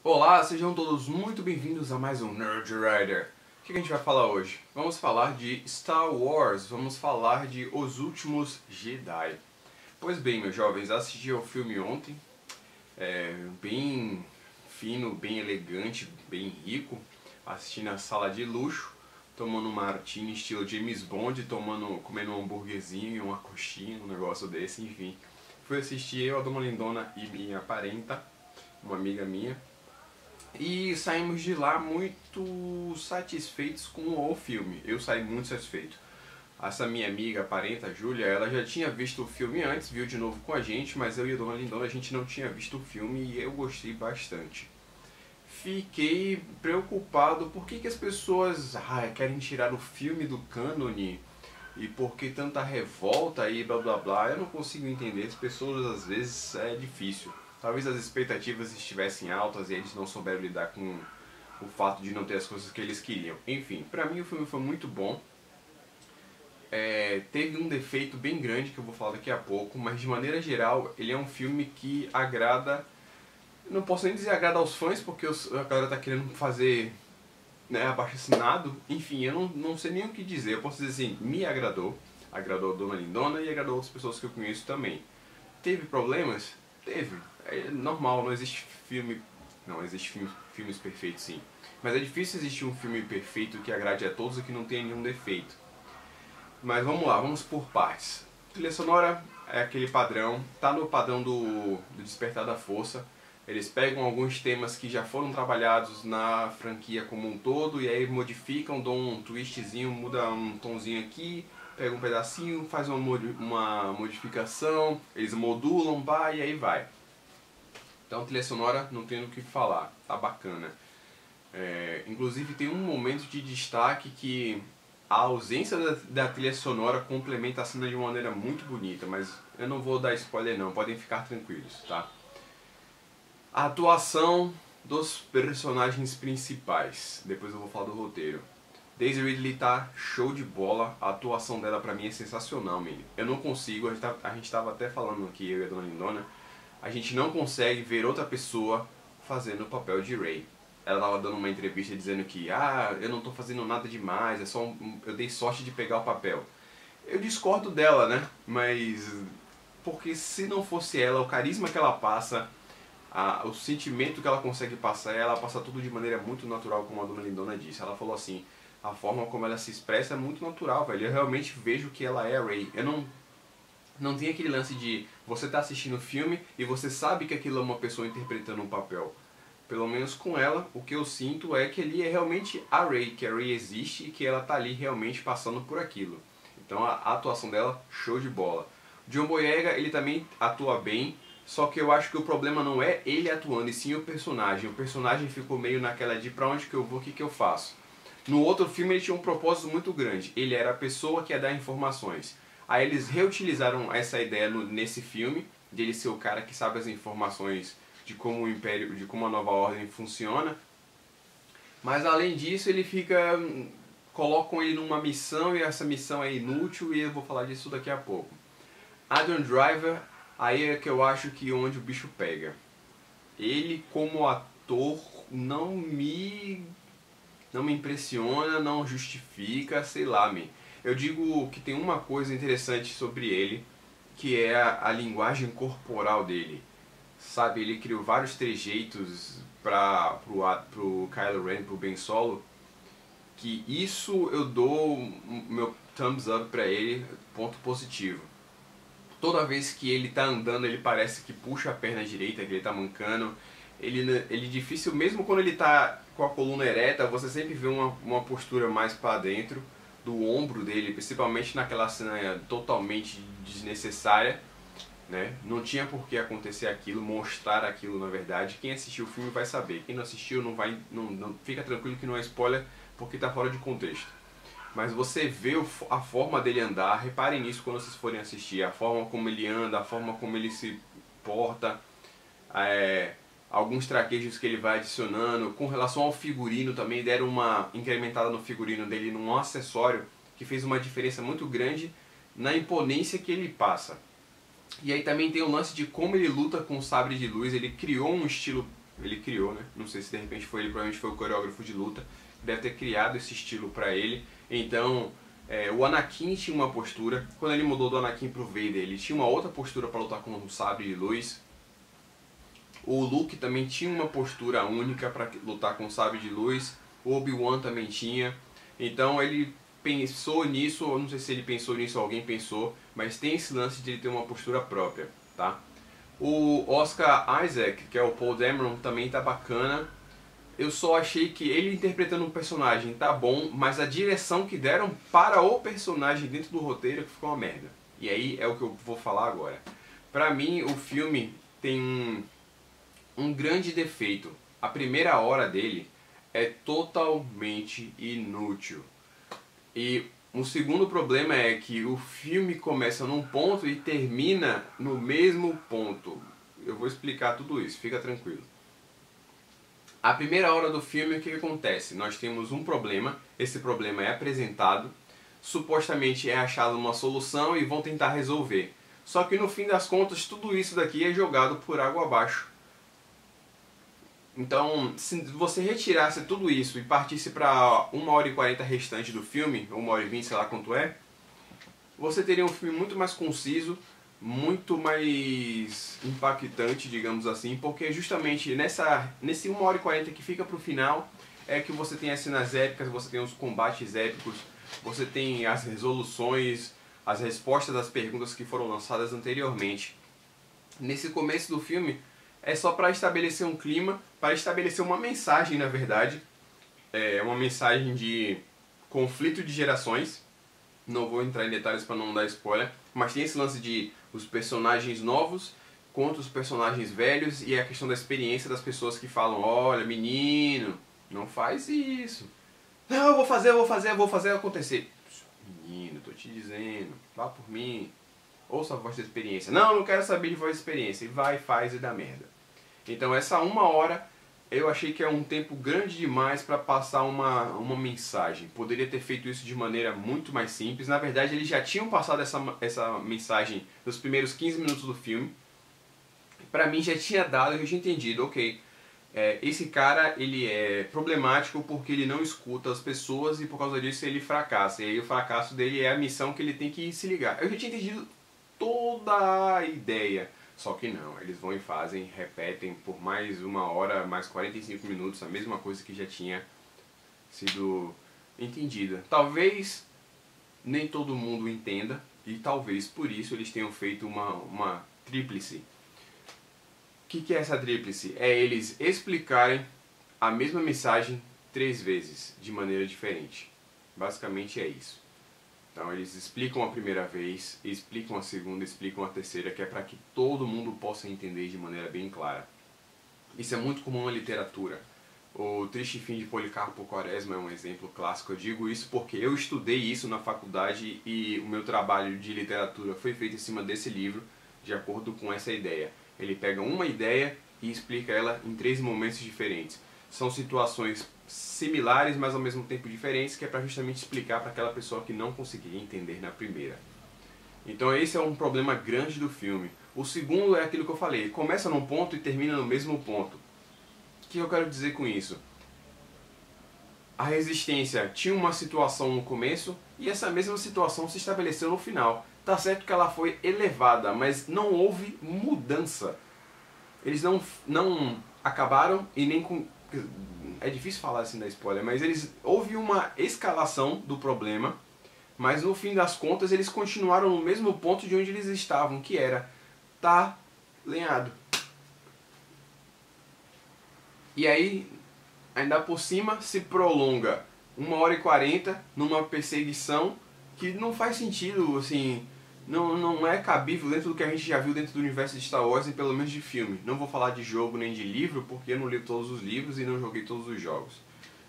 Olá, sejam todos muito bem-vindos a mais um Nerd Rider. O que a gente vai falar hoje? Vamos falar de Star Wars, vamos falar de Os Últimos Jedi. Pois bem, meus jovens, assisti ao filme ontem, bem fino, bem elegante, bem rico. Assisti na sala de luxo, tomando um martini estilo James Bond, comendo um hambúrguerzinho e uma coxinha, um negócio desse, enfim. Fui assistir eu, a Dona Lindona e minha parenta, uma amiga minha. E saímos de lá muito satisfeitos com o filme. Eu saí muito satisfeito. Essa minha amiga, parenta, Júlia, ela já tinha visto o filme antes, viu de novo com a gente, mas eu e a Dona Lindona a gente não tinha visto o filme e eu gostei bastante. Fiquei preocupado por que as pessoas querem tirar o filme do cânone e por que tanta revolta e blá blá blá. Eu não consigo entender, as pessoas às vezes é difícil. Talvez as expectativas estivessem altas e eles não souberam lidar com o fato de não ter as coisas que eles queriam. Enfim, pra mim o filme foi muito bom. Teve um defeito bem grande que eu vou falar daqui a pouco, mas de maneira geral ele é um filme que agrada. Não posso nem dizer agrada aos fãs, porque a galera tá querendo fazer, né, abaixo-assinado. Enfim, eu não sei nem o que dizer. Eu posso dizer assim, me agradou. Agradou a Dona Lindona e agradou outras pessoas que eu conheço também. Teve problemas? Teve. É normal, não existe filme... Não, existe filmes perfeitos sim. Mas é difícil existir um filme perfeito que agrade a todos e que não tenha nenhum defeito. Mas vamos lá, vamos por partes. A trilha sonora é aquele padrão, tá no padrão do Despertar da Força. Eles pegam alguns temas que já foram trabalhados na franquia como um todo e aí modificam, dão um twistzinho, muda um tonzinho aqui, pega um pedacinho, faz uma modificação, eles modulam, e aí vai. Então trilha sonora não tem o que falar, tá bacana. Inclusive tem um momento de destaque que a ausência da trilha sonora complementa a cena de uma maneira muito bonita, mas eu não vou dar spoiler não, podem ficar tranquilos, tá? A atuação dos personagens principais, depois eu vou falar do roteiro. Daisy Ridley tá show de bola, a atuação dela pra mim é sensacional, menino. Eu não consigo, a gente tava até falando aqui, eu e a Dona Lindona, a gente não consegue ver outra pessoa fazendo o papel de Rey. Ela tava dando uma entrevista dizendo que eu não tô fazendo nada demais, eu dei sorte de pegar o papel. Eu discordo dela, né? Mas porque se não fosse ela, o carisma que ela passa, o sentimento que ela consegue passar, ela passa tudo de maneira muito natural, como a Dona Lindona disse. Ela falou assim, a forma como ela se expressa é muito natural, velho. Eu realmente vejo que ela é a Rey. Eu não tem aquele lance de você tá assistindo o filme e você sabe que aquilo é uma pessoa interpretando um papel. Pelo menos com ela, o que eu sinto é que ele é realmente a Rey, que a Rey existe e que ela tá ali realmente passando por aquilo. Então a atuação dela, show de bola. John Boyega, ele também atua bem, só que eu acho que o problema não é ele atuando, e sim o personagem. O personagem ficou meio naquela de pra onde que eu vou, o que que eu faço. No outro filme ele tinha um propósito muito grande, ele era a pessoa que ia dar informações. Aí eles reutilizaram essa ideia nesse filme, de ele ser o cara que sabe as informações de como o Império, de como a Nova Ordem funciona. Mas além disso ele colocam ele numa missão e essa missão é inútil e eu vou falar disso daqui a pouco. Adam Driver, aí é que eu acho que onde o bicho pega. Ele como ator não me impressiona, não justifica, sei lá, Eu digo que tem uma coisa interessante sobre ele, que é a linguagem corporal dele. Sabe, ele criou vários trejeitos pro Kylo Ren, pro Ben Solo, que isso eu dou meu thumbs up pra ele, ponto positivo. Toda vez que ele tá andando, ele parece que puxa a perna direita, que ele tá mancando. Ele difícil, mesmo quando ele tá com a coluna ereta, você sempre vê uma postura mais pra dentro do ombro dele, principalmente naquela cena totalmente desnecessária, né? Não tinha por que acontecer aquilo, mostrar aquilo na verdade. Quem assistiu o filme vai saber, quem não assistiu não fica tranquilo que não é spoiler, porque tá fora de contexto. Mas você vê a forma dele andar, reparem nisso quando vocês forem assistir, a forma como ele anda, a forma como ele se porta, alguns traquejos que ele vai adicionando. Com relação ao figurino também, deram uma incrementada no figurino dele num acessório que fez uma diferença muito grande na imponência que ele passa. E aí também tem o lance de como ele luta com o sabre de luz, ele criou um estilo ele criou, né? Não sei se de repente foi ele, provavelmente foi o coreógrafo de luta, deve ter criado esse estilo pra ele. Então, o Anakin tinha uma postura, quando ele mudou do Anakin pro Vader, ele tinha uma outra postura para lutar com o sabre de luz. O Luke também tinha uma postura única para lutar com o sabre de luz. O Obi-Wan também tinha. Então ele pensou nisso, eu não sei se ele pensou nisso ou alguém pensou, mas tem esse lance de ele ter uma postura própria, tá? O Oscar Isaac, que é o Paul Dameron, também tá bacana. Eu só achei que ele interpretando um personagem tá bom, mas a direção que deram para o personagem dentro do roteiro ficou uma merda. E aí é o que eu vou falar agora. Pra mim, o filme tem um grande defeito. A primeira hora dele é totalmente inútil. E o segundo problema é que o filme começa num ponto e termina no mesmo ponto. Eu vou explicar tudo isso, fica tranquilo. A primeira hora do filme, o que acontece? Nós temos um problema, esse problema é apresentado, supostamente é achada uma solução e vão tentar resolver. Só que no fim das contas, tudo isso daqui é jogado por água abaixo. Então, se você retirasse tudo isso e partisse para 1h40 restante do filme, 1h20, sei lá quanto é, você teria um filme muito mais conciso, muito mais impactante, digamos assim, porque justamente nesse 1h40 que fica pro final é que você tem as cenas épicas, você tem os combates épicos, você tem as resoluções, as respostas das perguntas que foram lançadas anteriormente. Nesse começo do filme é só para estabelecer um clima, para estabelecer uma mensagem, na verdade, uma mensagem de conflito de gerações. Não vou entrar em detalhes para não dar spoiler, mas tem esse lance de os personagens novos contra os personagens velhos e a questão da experiência das pessoas que falam: olha, menino, não faz isso. Não, eu vou fazer acontecer. Menino, tô te dizendo, vá por mim. Ouça a voz da experiência. Não, não quero saber de voz da experiência. E vai, faz e dá merda. Então essa 1h eu achei que é um tempo grande demais para passar uma mensagem. Poderia ter feito isso de maneira muito mais simples. Na verdade, eles já tinham passado essa mensagem nos primeiros 15 minutos do filme. Pra mim já tinha dado, eu já entendido, ok, esse cara ele é problemático porque ele não escuta as pessoas e por causa disso ele fracassa. E aí o fracasso dele é a missão que ele tem que se ligar. Eu já tinha entendido toda a ideia. Só que não, eles vão e fazem, repetem por mais 1h, mais 45 minutos, a mesma coisa que já tinha sido entendida. Talvez nem todo mundo entenda, e talvez por isso eles tenham feito uma tríplice. O que é essa tríplice? É eles explicarem a mesma mensagem 3 vezes, de maneira diferente. Basicamente é isso. Então eles explicam a primeira vez, explicam a segunda, explicam a terceira, que é para que todo mundo possa entender de maneira bem clara. Isso é muito comum na literatura. O Triste Fim de Policarpo Quaresma é um exemplo clássico. Eu digo isso porque eu estudei isso na faculdade e o meu trabalho de literatura foi feito em cima desse livro, de acordo com essa ideia. Ele pega uma ideia e explica ela em 3 momentos diferentes. São situações similares, mas ao mesmo tempo diferentes, que é para justamente explicar para aquela pessoa que não conseguiria entender na primeira. Então esse é um problema grande do filme. O segundo é aquilo que eu falei, começa num ponto e termina no mesmo ponto. O que eu quero dizer com isso? A Resistência tinha uma situação no começo e essa mesma situação se estabeleceu no final. Tá certo que ela foi elevada, mas não houve mudança. Eles não acabaram e nem com... É difícil falar assim da spoiler, mas houve uma escalação do problema, mas no fim das contas eles continuaram no mesmo ponto de onde eles estavam, que era tá lenhado. E aí, ainda por cima, se prolonga 1h40 numa perseguição que não faz sentido, assim, não é cabível dentro do que a gente já viu dentro do universo de Star Wars e pelo menos de filme. Não vou falar de jogo nem de livro, porque eu não li todos os livros e não joguei todos os jogos.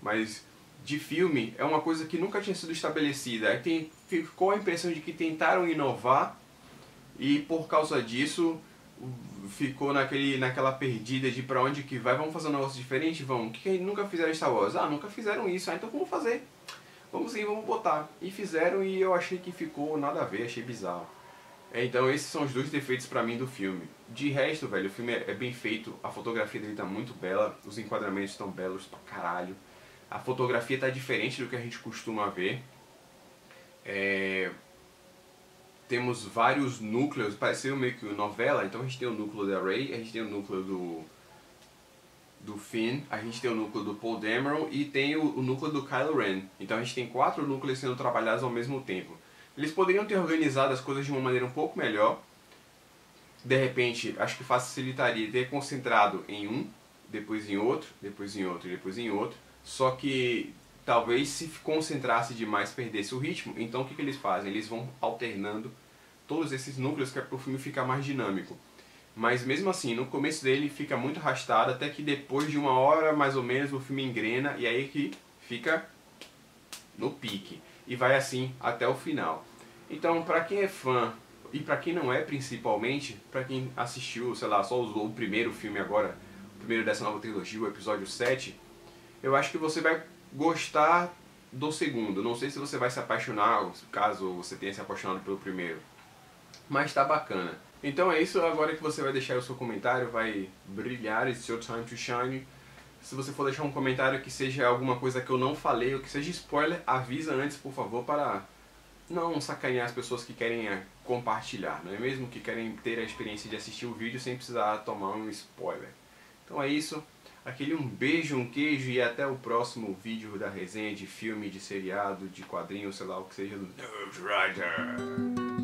Mas de filme é uma coisa que nunca tinha sido estabelecida. Aí ficou a impressão de que tentaram inovar e por causa disso ficou naquela perdida de pra onde que vai, vamos fazer um negócio diferente? Vamos. O que nunca fizeram em Star Wars? Ah, nunca fizeram isso, então vamos fazer. Vamos sim, vamos botar. E fizeram e eu achei que ficou nada a ver, achei bizarro. Então esses são os dois defeitos pra mim do filme. De resto, velho, o filme é bem feito, a fotografia dele tá muito bela, os enquadramentos estão belos pra caralho. A fotografia tá diferente do que a gente costuma ver. Temos vários núcleos, pareceu meio que uma novela, então a gente tem o núcleo da Rey, a gente tem o núcleo do Finn, a gente tem o núcleo do Paul Dameron e tem o núcleo do Kylo Ren. Então a gente tem 4 núcleos sendo trabalhados ao mesmo tempo. Eles poderiam ter organizado as coisas de uma maneira um pouco melhor. De repente, acho que facilitaria ter concentrado em um, depois em outro, depois em outro e depois em outro. Só que talvez se concentrasse demais perdesse o ritmo. Então o que eles fazem? Eles vão alternando todos esses núcleos que é para o filme ficar mais dinâmico. Mas mesmo assim, no começo dele fica muito arrastado, até que depois de 1 hora mais ou menos o filme engrena e aí que fica no pique. E vai assim até o final. Então, pra quem é fã, e pra quem não é principalmente, pra quem assistiu, sei lá, só usou o primeiro filme agora, o primeiro dessa nova trilogia, o episódio 7, eu acho que você vai gostar do segundo. Não sei se você vai se apaixonar, caso você tenha se apaixonado pelo primeiro. Mas tá bacana. Então é isso, agora que você vai deixar o seu comentário, vai brilhar, it's your time to shine. Se você for deixar um comentário que seja alguma coisa que eu não falei ou que seja spoiler, avisa antes, por favor, para não sacanear as pessoas que querem compartilhar, não é mesmo? Que querem ter a experiência de assistir o vídeo sem precisar tomar um spoiler. Então é isso, aquele um beijo, um queijo e até o próximo vídeo da resenha de filme, de seriado, de quadrinho, sei lá o que seja do Nerd Rider.